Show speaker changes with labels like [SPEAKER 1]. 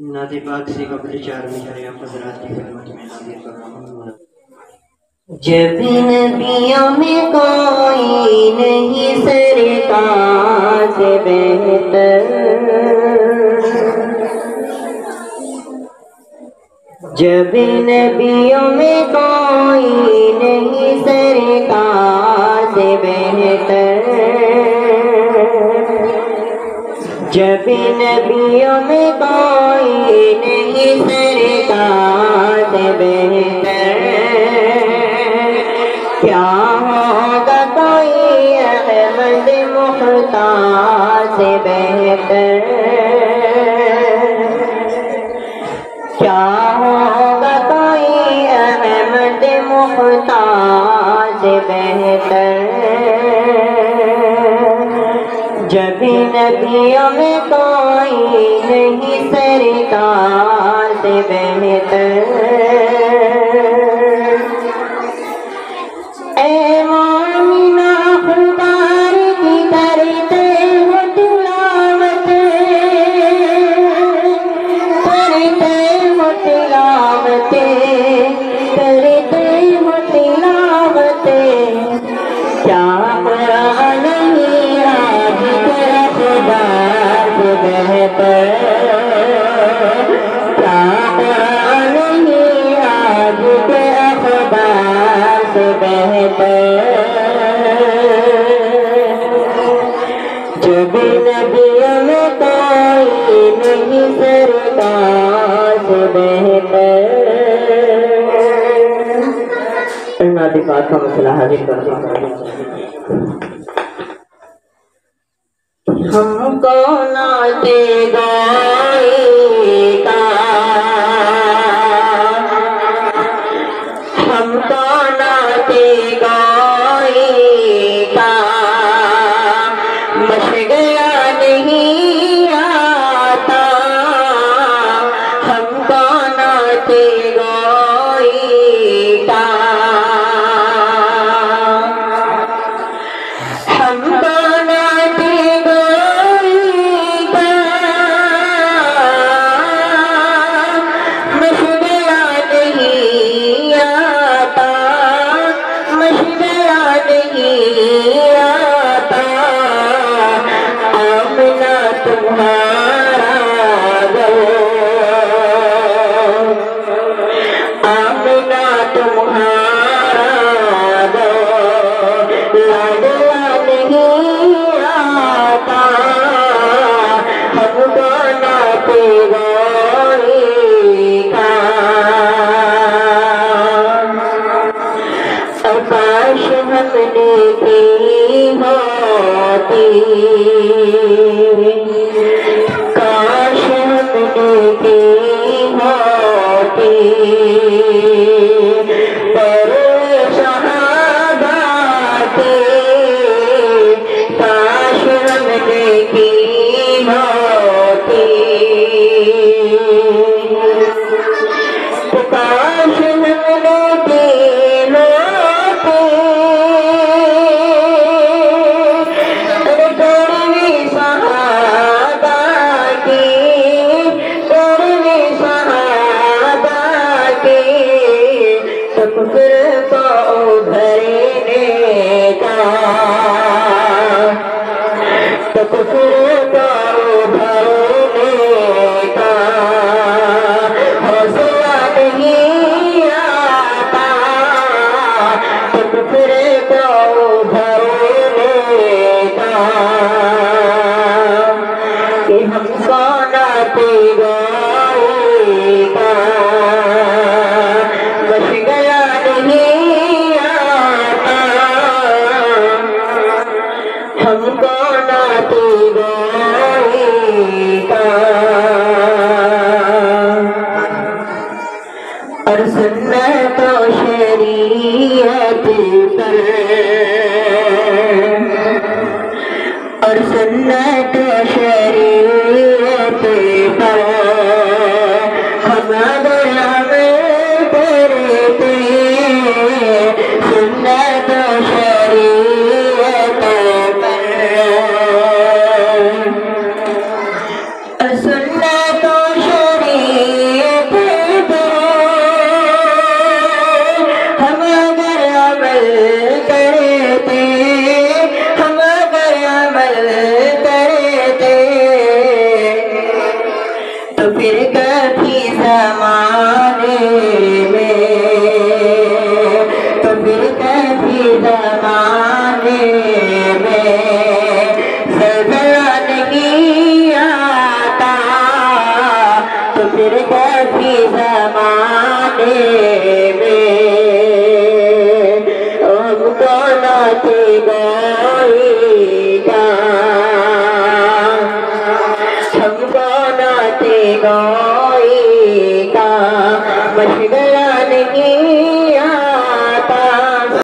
[SPEAKER 1] नाते पाक से कबल 4 मिसरे आप हज़रात की खिदमत में हाजिर कर रहा हूँ।
[SPEAKER 2] जब नबियों में कोई नहीं सरकार से बेहतर, जब नबियों में कोई नहीं सरकार से बेहतर, जब नबियों में कोई नहीं सरकार से बेहतर, क्या होगा कोई अहमद मुख्तार से बेहतर, क्या होगा कोई अहमद मुख्तार से बेहतर, जब नबियों में कोई नहीं सरकार से बेहतर। ए मोमिना खुदार की करते हो तिलावत, करते हो तिलावत, करते हो तिलावत, क्या कुरान ही आज तेरा खुदा से बेहतर, क्या कुरान ही आज तेरा खुदा से बेहतर, जब नबियों में कोई नहीं सरकार से बेहतर। नाती पाक का मसला हाजिर कर हमको नाते गाएगा, हमको नाते गाएगा, मशगला नहीं आता, हमको नाते गाएगा, हमको नाते गाएगा, मशगला नहीं आता, मशगला नहीं आता, आमना तुम्हारा गो, आमना तुम्हारा गो, लाडला नहीं आता, हमको नाते गाएगा, काश हमने की होती, काश हमने की होती, पर सहाबा के, काश हमने की होती, काश हमने की होती, कड़वी सहाबा की, कड़वी सहाबा की, तकफिर को उभरने का, तकफिर को उभरने का हौसला नहीं आता, तकफिर को उभरने का, कि हमको नाते गाएगा, मशगला नहीं आता, हमको नाते गाएगा, और सुन्नत तो शरीयत पर, और सुन्नत तो शरीयत पर, तो फिर कभी ज़माने में, तो फिर कभी ज़माने में ज़लज़ला नहीं आता, तो फिर कभी ज़माने में हमको नाते गाएगा।